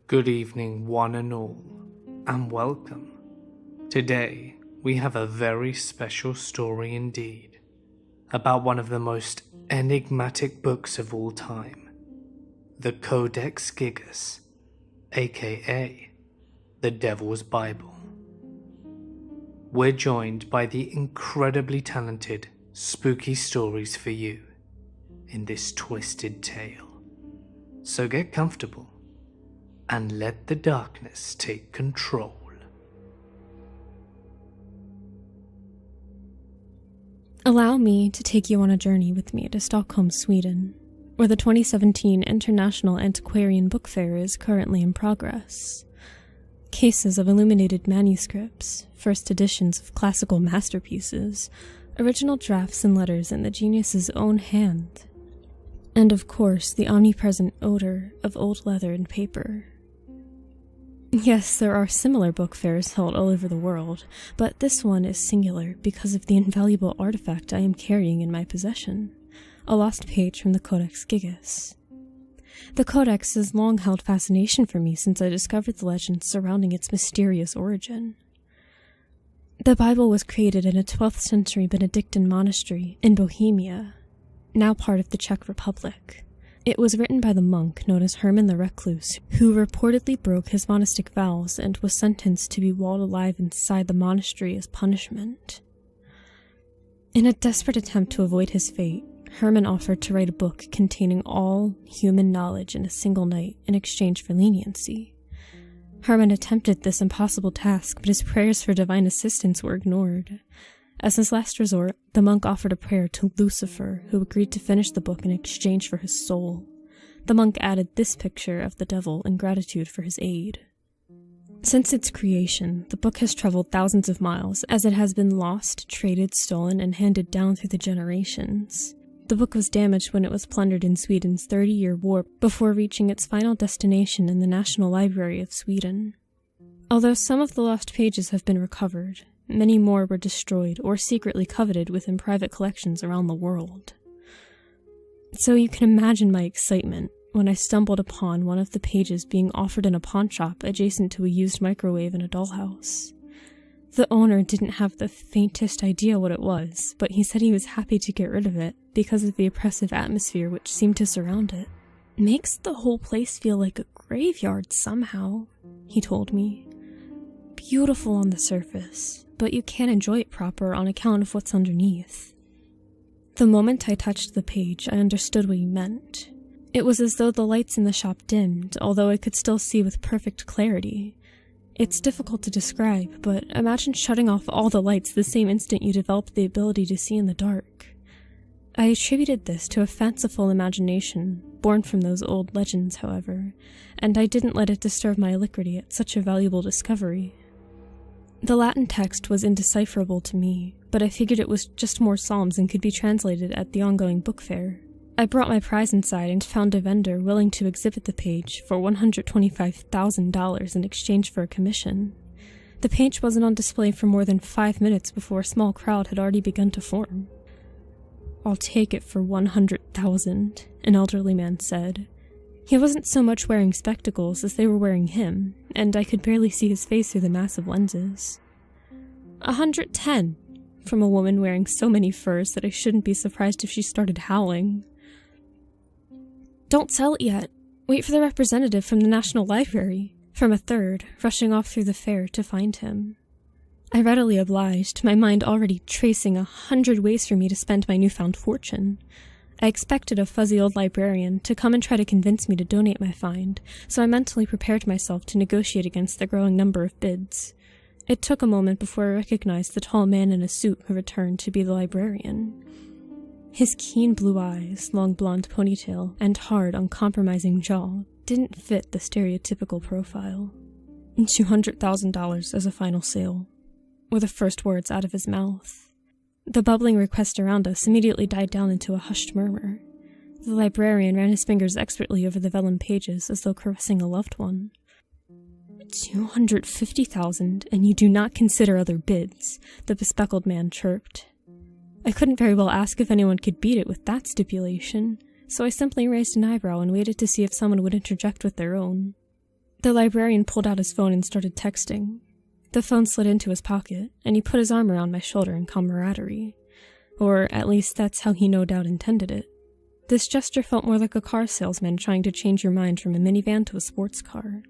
Good evening, one and all, and welcome. Today, we have a very special story indeed, about one of the most enigmatic books of all time, the Codex Gigas, aka the Devil's Bible. We're joined by the incredibly talented Spooky Stories4U in this twisted tale. So get comfortable and let the darkness take control. Allow me to take you on a journey with me to Stockholm, Sweden, where the 2017 International Antiquarian Book Fair is currently in progress. Cases of illuminated manuscripts, first editions of classical masterpieces, original drafts and letters in the genius's own hand, and of course the omnipresent odor of old leather and paper. Yes, there are similar book fairs held all over the world, but this one is singular because of the invaluable artifact I am carrying in my possession, a lost page from the Codex Gigas. The Codex has long held fascination for me since I discovered the legends surrounding its mysterious origin. The Bible was created in a 12th century Benedictine monastery in Bohemia, now part of the Czech Republic. It was written by the monk known as Herman the Recluse, who reportedly broke his monastic vows and was sentenced to be walled alive inside the monastery as punishment. In a desperate attempt to avoid his fate, Herman offered to write a book containing all human knowledge in a single night in exchange for leniency. Herman attempted this impossible task, but his prayers for divine assistance were ignored. As his last resort, the monk offered a prayer to Lucifer, who agreed to finish the book in exchange for his soul. The monk added this picture of the devil in gratitude for his aid. Since its creation, the book has traveled thousands of miles, as it has been lost, traded, stolen, and handed down through the generations. The book was damaged when it was plundered in Sweden's 30-year war before reaching its final destination in the National Library of Sweden. Although some of the lost pages have been recovered, many more were destroyed or secretly coveted within private collections around the world. So you can imagine my excitement when I stumbled upon one of the pages being offered in a pawn shop adjacent to a used microwave in a dollhouse. The owner didn't have the faintest idea what it was, but he said he was happy to get rid of it because of the oppressive atmosphere which seemed to surround it. "Makes the whole place feel like a graveyard somehow," he told me. "Beautiful on the surface, but you can't enjoy it proper on account of what's underneath." The moment I touched the page, I understood what he meant. It was as though the lights in the shop dimmed, although I could still see with perfect clarity. It's difficult to describe, but imagine shutting off all the lights the same instant you develop the ability to see in the dark. I attributed this to a fanciful imagination, born from those old legends, however, and I didn't let it disturb my alacrity at such a valuable discovery. The Latin text was indecipherable to me, but I figured it was just more psalms and could be translated at the ongoing book fair. I brought my prize inside and found a vendor willing to exhibit the page for $125,000 in exchange for a commission. The page wasn't on display for more than 5 minutes before a small crowd had already begun to form. "I'll take it for $100,000, an elderly man said. He wasn't so much wearing spectacles as they were wearing him, and I could barely see his face through the massive lenses. $110, from a woman wearing so many furs that I shouldn't be surprised if she started howling. "Don't sell it yet. Wait for the representative from the National Library," from a third, rushing off through the fair to find him. I readily obliged, my mind already tracing 100 ways for me to spend my newfound fortune. I expected a fuzzy old librarian to come and try to convince me to donate my find, so I mentally prepared myself to negotiate against the growing number of bids. It took a moment before I recognized the tall man in a suit who returned to be the librarian. His keen blue eyes, long blonde ponytail, and hard, uncompromising jaw didn't fit the stereotypical profile. $200,000 as a final sale, were the first words out of his mouth. The bubbling request around us immediately died down into a hushed murmur. The librarian ran his fingers expertly over the vellum pages as though caressing a loved one. $250,000, and you do not consider other bids, the bespectacled man chirped. I couldn't very well ask if anyone could beat it with that stipulation, so I simply raised an eyebrow and waited to see if someone would interject with their own. The librarian pulled out his phone and started texting. The phone slid into his pocket, and he put his arm around my shoulder in camaraderie. Or at least that's how he no doubt intended it. This gesture felt more like a car salesman trying to change your mind from a minivan to a sports car.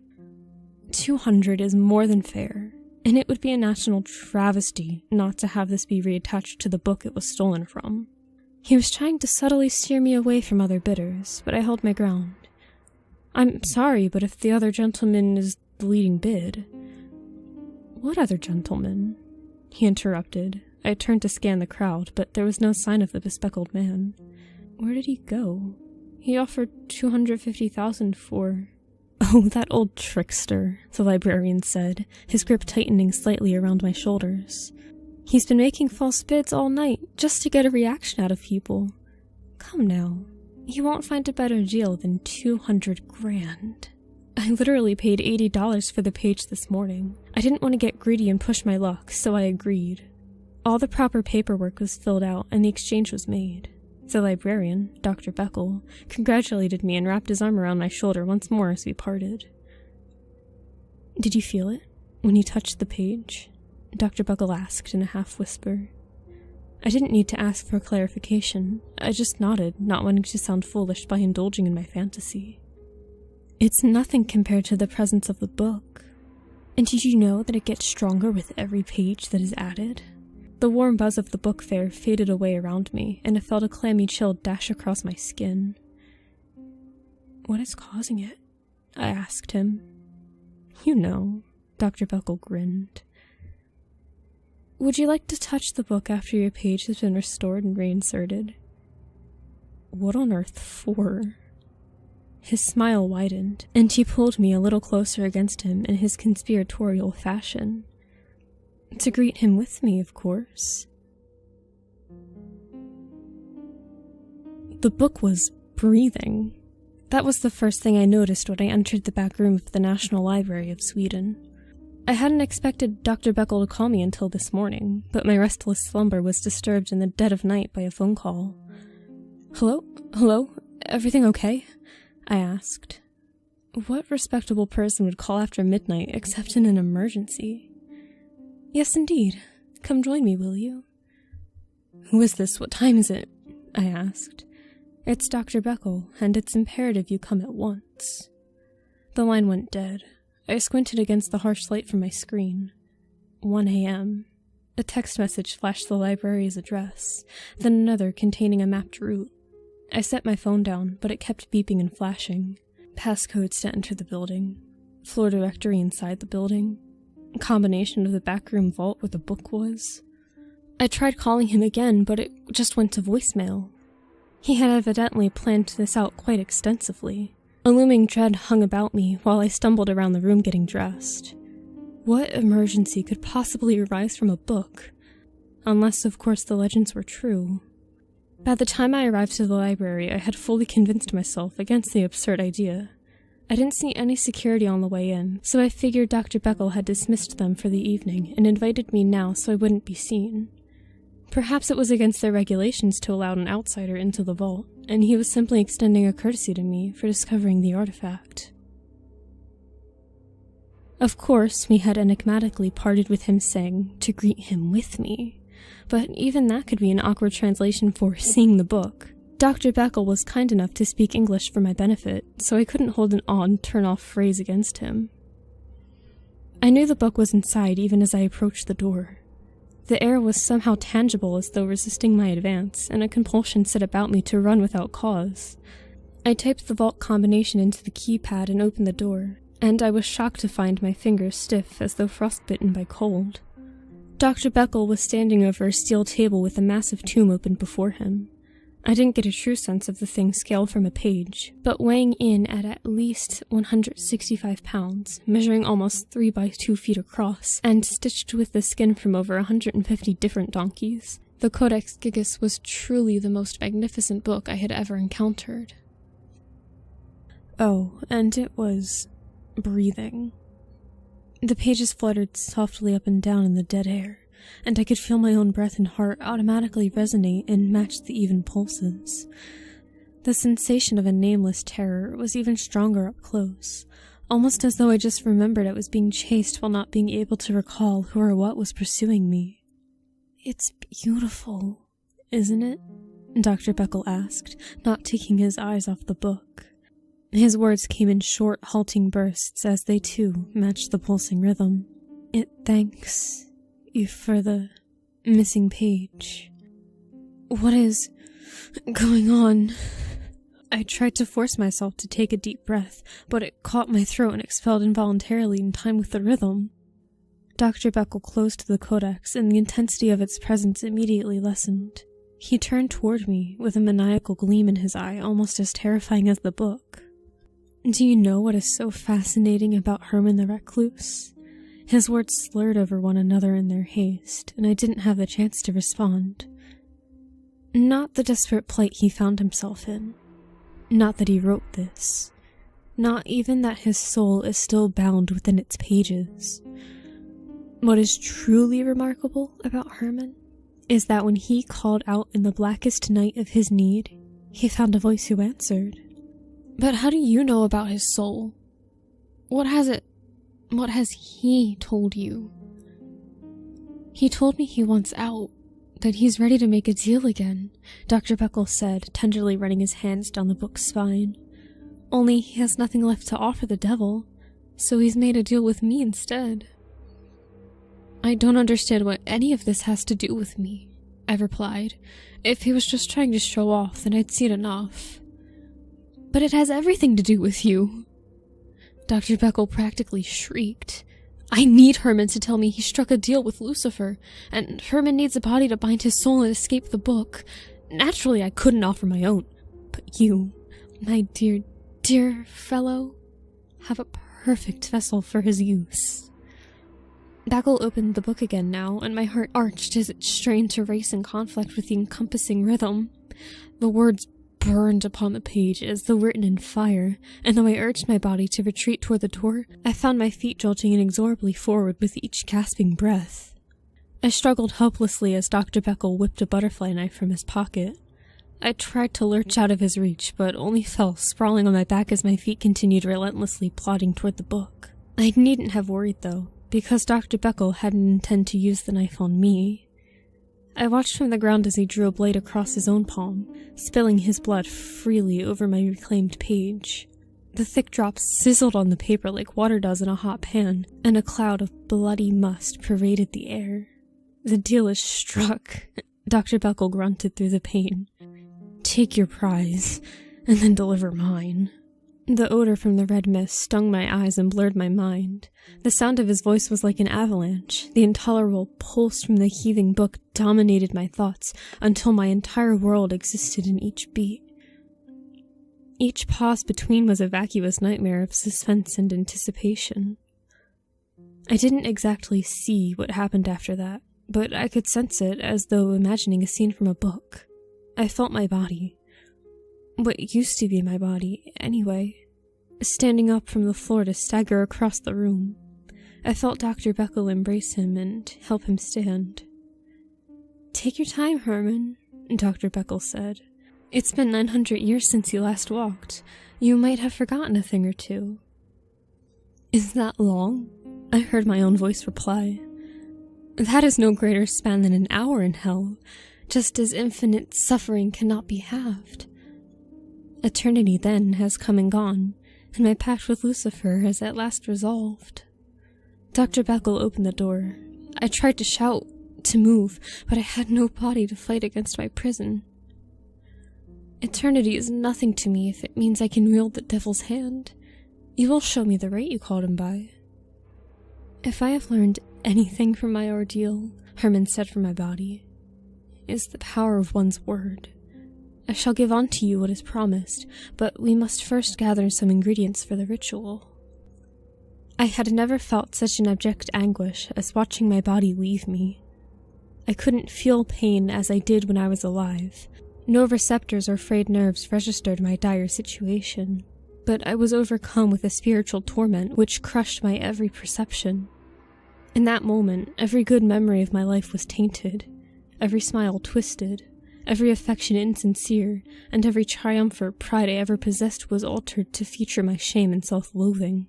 200 is more than fair, and it would be a national travesty not to have this be reattached to the book it was stolen from. He was trying to subtly steer me away from other bidders, but I held my ground. I'm sorry, but if the other gentleman is the leading bid... What other gentleman? He interrupted. I turned to scan the crowd, but there was no sign of the bespectacled man. Where did he go? He offered $250,000 for... Oh, that old trickster, the librarian said, his grip tightening slightly around my shoulders. He's been making false bids all night, just to get a reaction out of people. Come now, you won't find a better deal than $200,000. I literally paid $80 for the page this morning. I didn't want to get greedy and push my luck, so I agreed. All the proper paperwork was filled out and the exchange was made. The librarian, Dr. Beckel, congratulated me and wrapped his arm around my shoulder once more as we parted. Did you feel it when you touched the page? Dr. Beckel asked in a half-whisper. I didn't need to ask for clarification. I just nodded, not wanting to sound foolish by indulging in my fantasy. It's nothing compared to the presence of the book. And did you know that it gets stronger with every page that is added? The warm buzz of the book fair faded away around me, and I felt a clammy chill dash across my skin. What is causing it? I asked him. You know, Dr. Beckel grinned. Would you like to touch the book after your page has been restored and reinserted? What on earth for? His smile widened, and he pulled me a little closer against him in his conspiratorial fashion. To greet him with me, of course. The book was breathing. That was the first thing I noticed when I entered the back room of the National Library of Sweden. I hadn't expected Dr. Beckel to call me until this morning, but my restless slumber was disturbed in the dead of night by a phone call. Hello? Everything okay? I asked. What respectable person would call after midnight except in an emergency? Yes, indeed. Come join me, will you? Who is this? What time is it? I asked. It's Dr. Beckel, and it's imperative you come at once. The line went dead. I squinted against the harsh light from my screen. 1 a.m. A text message flashed the library's address, then another containing a mapped route. I set my phone down, but it kept beeping and flashing. Passcodes to enter the building. Floor directory inside the building. A combination of the backroom vault where the book was. I tried calling him again, but it just went to voicemail. He had evidently planned this out quite extensively. A looming dread hung about me while I stumbled around the room getting dressed. What emergency could possibly arise from a book? Unless, of course, the legends were true. By the time I arrived to the library, I had fully convinced myself against the absurd idea. I didn't see any security on the way in, so I figured Dr. Beckel had dismissed them for the evening and invited me now so I wouldn't be seen. Perhaps it was against their regulations to allow an outsider into the vault, and he was simply extending a courtesy to me for discovering the artifact. Of course, we had enigmatically parted with him saying to greet him with me, but even that could be an awkward translation for seeing the book. Dr. Beckel was kind enough to speak English for my benefit, so I couldn't hold an odd, turn-off phrase against him. I knew the book was inside even as I approached the door. The air was somehow tangible as though resisting my advance, and a compulsion set about me to run without cause. I typed the vault combination into the keypad and opened the door, and I was shocked to find my fingers stiff as though frostbitten by cold. Dr. Beckel was standing over a steel table with a massive tome open before him. I didn't get a true sense of the thing scaled from a page, but weighing in at least 165 pounds, measuring almost 3 by 2 feet across, and stitched with the skin from over 150 different donkeys, the Codex Gigas was truly the most magnificent book I had ever encountered. Oh, and it was breathing. The pages fluttered softly up and down in the dead air, and I could feel my own breath and heart automatically resonate and match the even pulses. The sensation of a nameless terror was even stronger up close, almost as though I just remembered I was being chased while not being able to recall who or what was pursuing me. "It's beautiful, isn't it?" Dr. Beckel asked, not taking his eyes off the book. His words came in short, halting bursts as they, too, matched the pulsing rhythm. "It thanks you for the missing page. What is going on?" I tried to force myself to take a deep breath, but it caught my throat and expelled involuntarily in time with the rhythm. Dr. Beckel closed the codex, and the intensity of its presence immediately lessened. He turned toward me with a maniacal gleam in his eye, almost as terrifying as the book. "Do you know what is so fascinating about Herman the Recluse?" His words slurred over one another in their haste, and I didn't have the chance to respond. Not the desperate plight he found himself in. Not that he wrote this. Not even that his soul is still bound within its pages. What is truly remarkable about Herman is that when he called out in the blackest night of his need, he found a voice who answered. "But how do you know about his soul? What has he told you?" "He told me he wants out, that he's ready to make a deal again," Dr. Beckel said, tenderly running his hands down the book's spine. "Only he has nothing left to offer the devil, so he's made a deal with me instead." "I don't understand what any of this has to do with me," I replied. "If he was just trying to show off, then I'd seen enough." "But it has everything to do with you!" Dr. Beckel practically shrieked. "I need Herman to tell me he struck a deal with Lucifer, and Herman needs a body to bind his soul and escape the book. Naturally, I couldn't offer my own, but you, my dear, dear fellow, have a perfect vessel for his use." Beckel opened the book again now, and my heart arched as it strained to race in conflict with the encompassing rhythm. The words burned upon the page as though written in fire, and though I urged my body to retreat toward the door, I found my feet jolting inexorably forward with each gasping breath. I struggled helplessly as Dr. Beckel whipped a butterfly knife from his pocket. I tried to lurch out of his reach, but only fell sprawling on my back as my feet continued relentlessly plodding toward the book. I needn't have worried, though, because Dr. Beckel hadn't intended to use the knife on me. I watched from the ground as he drew a blade across his own palm, spilling his blood freely over my reclaimed page. The thick drops sizzled on the paper like water does in a hot pan, and a cloud of bloody must pervaded the air. "The deal is struck," Dr. Beckel grunted through the pain. "Take your prize, and then deliver mine." The odor from the red mist stung my eyes and blurred my mind. The sound of his voice was like an avalanche. The intolerable pulse from the heaving book dominated my thoughts until my entire world existed in each beat. Each pause between was a vacuous nightmare of suspense and anticipation. I didn't exactly see what happened after that, but I could sense it as though imagining a scene from a book. I felt my body. What used to be my body, anyway, standing up from the floor to stagger across the room. I felt Dr. Beckel embrace him and help him stand. "Take your time, Herman," Dr. Beckel said. "It's been 900 years since you last walked. You might have forgotten a thing or two." "Is that long?" I heard my own voice reply. "That is no greater span than an hour in hell, just as infinite suffering cannot be halved. Eternity, then, has come and gone, and my pact with Lucifer has at last resolved." Dr. Beckel opened the door. I tried to shout, to move, but I had no body to fight against my prison. "Eternity is nothing to me if it means I can wield the devil's hand. You will show me the right you called him by." "If I have learned anything from my ordeal," Herman said from my body, "is the power of one's word. I shall give unto you what is promised, but we must first gather some ingredients for the ritual." I had never felt such an abject anguish as watching my body leave me. I couldn't feel pain as I did when I was alive. No receptors or frayed nerves registered my dire situation, but I was overcome with a spiritual torment which crushed my every perception. In that moment, every good memory of my life was tainted, every smile twisted, every affection insincere, and every triumph or pride I ever possessed was altered to feature my shame and self-loathing.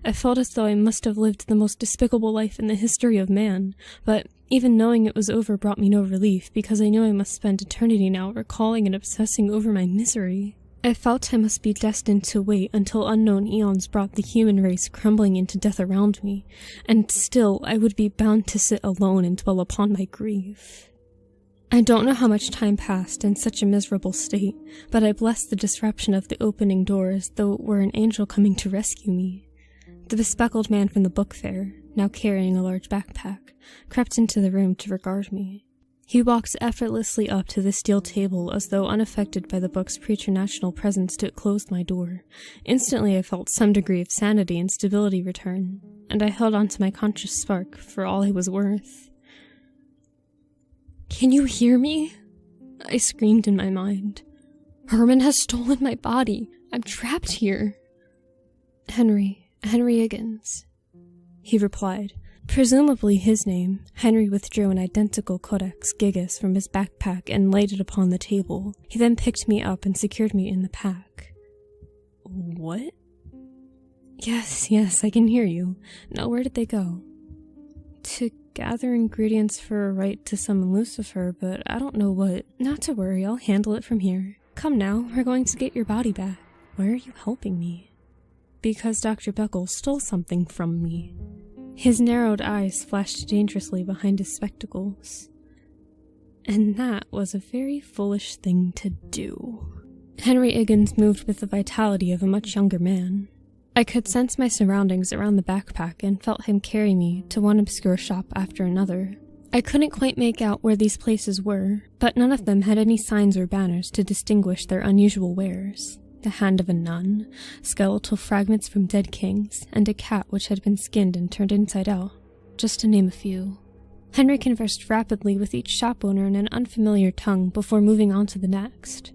I felt as though I must have lived the most despicable life in the history of man, but even knowing it was over brought me no relief, because I knew I must spend eternity now recalling and obsessing over my misery. I felt I must be destined to wait until unknown eons brought the human race crumbling into death around me, and still I would be bound to sit alone and dwell upon my grief. I don't know how much time passed in such a miserable state, but I blessed the disruption of the opening door as though it were an angel coming to rescue me. The bespectacled man from the book fair, now carrying a large backpack, crept into the room to regard me. He walked effortlessly up to the steel table as though unaffected by the book's preternatural presence till it closed my door. Instantly I felt some degree of sanity and stability return, and I held on to my conscious spark for all he was worth. "Can you hear me?" I screamed in my mind. "Herman has stolen my body. I'm trapped here." Henry Higgins," he replied. Presumably his name, Henry withdrew an identical Codex Gigas from his backpack and laid it upon the table. He then picked me up and secured me in the pack. "What?" Yes, I can hear you. Now where did they go?" "To gather ingredients for a rite to summon Lucifer, but I don't know what." "Not to worry, I'll handle it from here. Come now, we're going to get your body back." "Why are you helping me?" "Because Dr. Beckel stole something from me." His narrowed eyes flashed dangerously behind his spectacles. "And that was a very foolish thing to do." Henry Higgins moved with the vitality of a much younger man. I could sense my surroundings around the backpack and felt him carry me to one obscure shop after another. I couldn't quite make out where these places were, but none of them had any signs or banners to distinguish their unusual wares. The hand of a nun, skeletal fragments from dead kings, and a cat which had been skinned and turned inside out, just to name a few. Henry conversed rapidly with each shop owner in an unfamiliar tongue before moving on to the next.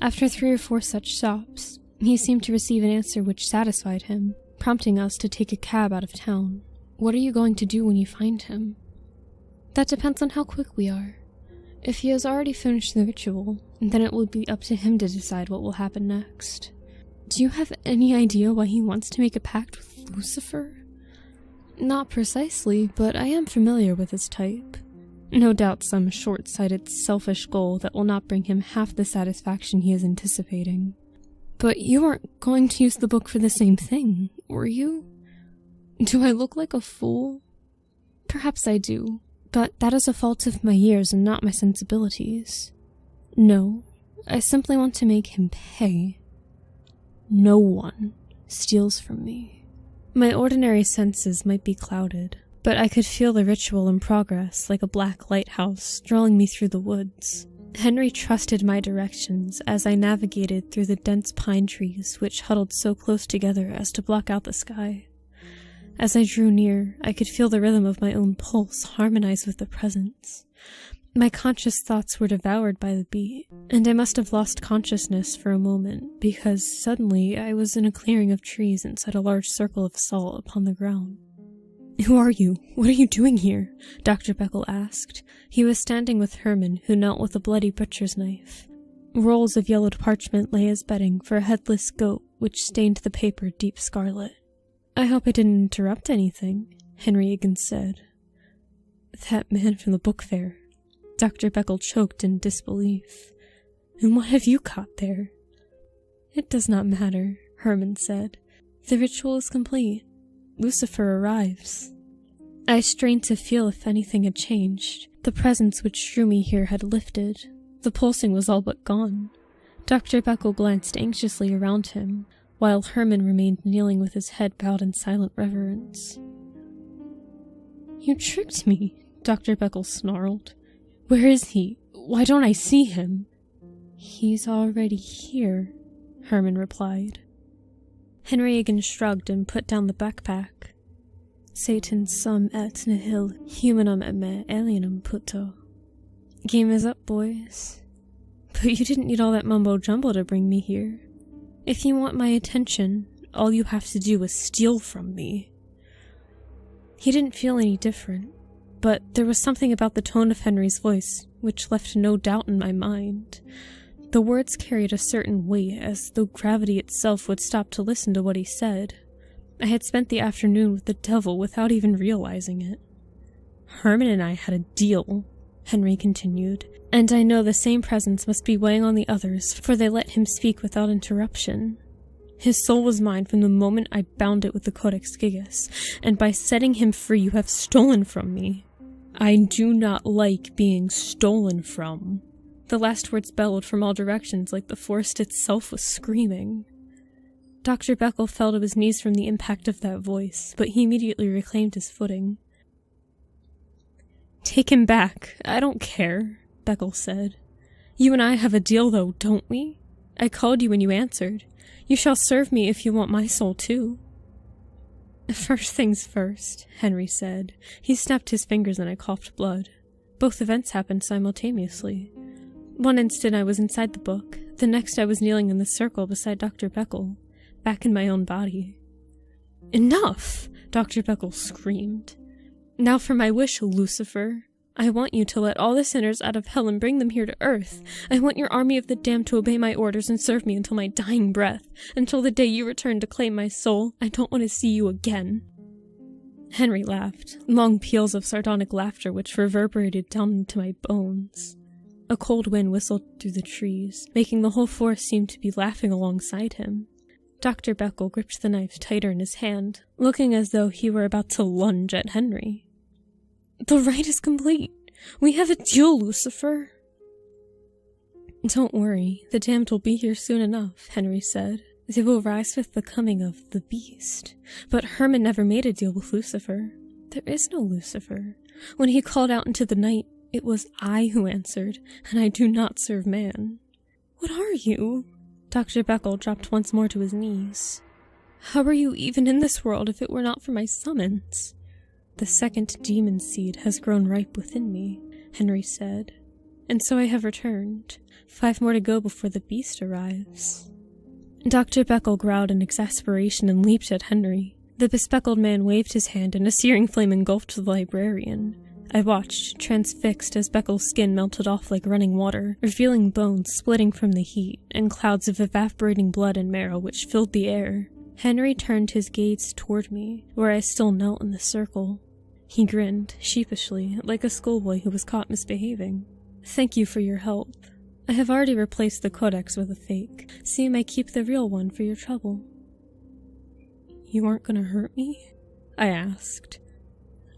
After 3 or 4 such shops, he seemed to receive an answer which satisfied him, prompting us to take a cab out of town. "What are you going to do when you find him?" "That depends on how quick we are. If he has already finished the ritual, then it will be up to him to decide what will happen next." "Do you have any idea why he wants to make a pact with Lucifer?" "Not precisely, but I am familiar with his type. No doubt some short-sighted, selfish goal that will not bring him half the satisfaction he is anticipating." "But you weren't going to use the book for the same thing, were you? Do I look like a fool?" "Perhaps I do. But that is a fault of my years and not my sensibilities. No, I simply want to make him pay. No one steals from me." My ordinary senses might be clouded, but I could feel the ritual in progress like a black lighthouse drawing me through the woods. Henry trusted my directions as I navigated through the dense pine trees which huddled so close together as to block out the sky. As I drew near, I could feel the rhythm of my own pulse harmonize with the presence. My conscious thoughts were devoured by the beat, and I must have lost consciousness for a moment, because suddenly I was in a clearing of trees inside a large circle of salt upon the ground. "Who are you? What are you doing here?" Dr. Beckel asked. He was standing with Herman, who knelt with a bloody butcher's knife. Rolls of yellowed parchment lay as bedding for a headless goat, which stained the paper deep scarlet. "I hope I didn't interrupt anything," Henry Higgins said. "That man from the book fair." Dr. Beckel choked in disbelief. "And what have you caught there?" "It does not matter," Herman said. "The ritual is complete. Lucifer arrives." I strained to feel if anything had changed. The presence which drew me here had lifted. The pulsing was all but gone. Dr. Beckel glanced anxiously around him, while Herman remained kneeling with his head bowed in silent reverence. "You tricked me," Dr. Beckel snarled. "Where is he? Why don't I see him?" "He's already here," Herman replied. Henry Higgins shrugged and put down the backpack. "Satan sum et nihil humanum me alienum puto." "Game is up, boys. But you didn't need all that mumbo-jumbo to bring me here. If you want my attention, all you have to do is steal from me." He didn't feel any different, but there was something about the tone of Henry's voice which left no doubt in my mind. The words carried a certain weight, as though gravity itself would stop to listen to what he said. I had spent the afternoon with the devil without even realizing it. Herman and I had a deal, Henry continued, and I know the same presence must be weighing on the others, for they let him speak without interruption. His soul was mine from the moment I bound it with the Codex Gigas, and by setting him free you have stolen from me. I do not like being stolen from. The last words bellowed from all directions like the forest itself was screaming. Dr. Beckel fell to his knees from the impact of that voice, but he immediately reclaimed his footing. "Take him back. I don't care," Beckel said. "You and I have a deal, though, don't we? I called you and you answered. You shall serve me if you want my soul, too." "First things first," Henry said. He snapped his fingers and I coughed blood. Both events happened simultaneously. One instant I was inside the book, the next I was kneeling in the circle beside Dr. Beckel, back in my own body. "Enough!" Dr. Beckel screamed. "Now for my wish, Lucifer. I want you to let all the sinners out of hell and bring them here to earth. I want your army of the damned to obey my orders and serve me until my dying breath, until the day you return to claim my soul. I don't want to see you again." Henry laughed, long peals of sardonic laughter which reverberated down into my bones. A cold wind whistled through the trees, making the whole forest seem to be laughing alongside him. Dr. Beckel gripped the knife tighter in his hand, looking as though he were about to lunge at Henry. "The rite is complete. We have a deal, Lucifer." "Don't worry, the damned will be here soon enough," Henry said. "They will rise with the coming of the beast. But Herman never made a deal with Lucifer. There is no Lucifer. When he called out into the night, it was I who answered, and I do not serve man." "What are you?" Dr. Beckel dropped once more to his knees. "How are you even in this world if it were not for my summons?" "The second demon seed has grown ripe within me," Henry said, "and so I have returned. 5 more to go before the beast arrives." Dr. Beckel growled in exasperation and leaped at Henry. The bespectacled man waved his hand and a searing flame engulfed the librarian. I watched, transfixed, as Beckel's skin melted off like running water, revealing bones splitting from the heat, and clouds of evaporating blood and marrow which filled the air. Henry turned his gaze toward me, where I still knelt in the circle. He grinned, sheepishly, like a schoolboy who was caught misbehaving. "Thank you for your help. I have already replaced the codex with a fake, so you may keep the real one for your trouble." "You aren't going to hurt me?" I asked.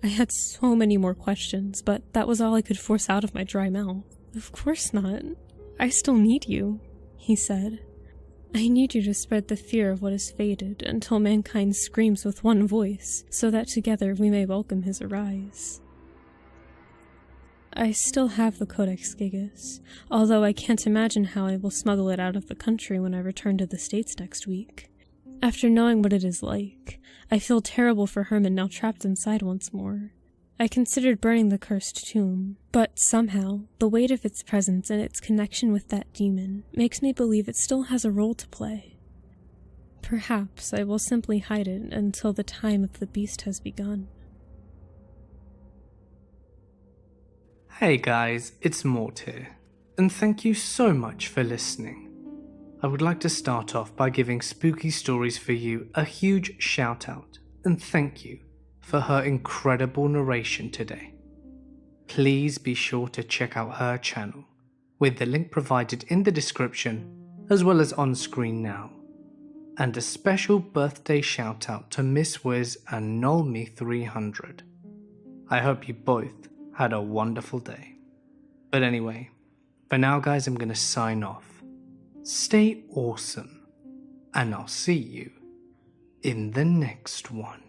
I had so many more questions, but that was all I could force out of my dry mouth. "Of course not. I still need you," he said. "I need you to spread the fear of what is fated until mankind screams with one voice, so that together we may welcome his arise." I still have the Codex Gigas, although I can't imagine how I will smuggle it out of the country when I return to the States next week. After knowing what it is like, I feel terrible for Herman now trapped inside once more. I considered burning the cursed tomb, but somehow, the weight of its presence and its connection with that demon makes me believe it still has a role to play. Perhaps I will simply hide it until the time of the beast has begun. Hey guys, it's Mort here, and thank you so much for listening. I would like to start off by giving Spooky Stories for You a huge shout out, and thank you for her incredible narration today. Please be sure to check out her channel, with the link provided in the description, as well as on screen now. And a special birthday shout out to Miss Wiz and Nolme300. I hope you both had a wonderful day. But anyway, for now guys, I'm going to sign off. Stay awesome, and I'll see you in the next one.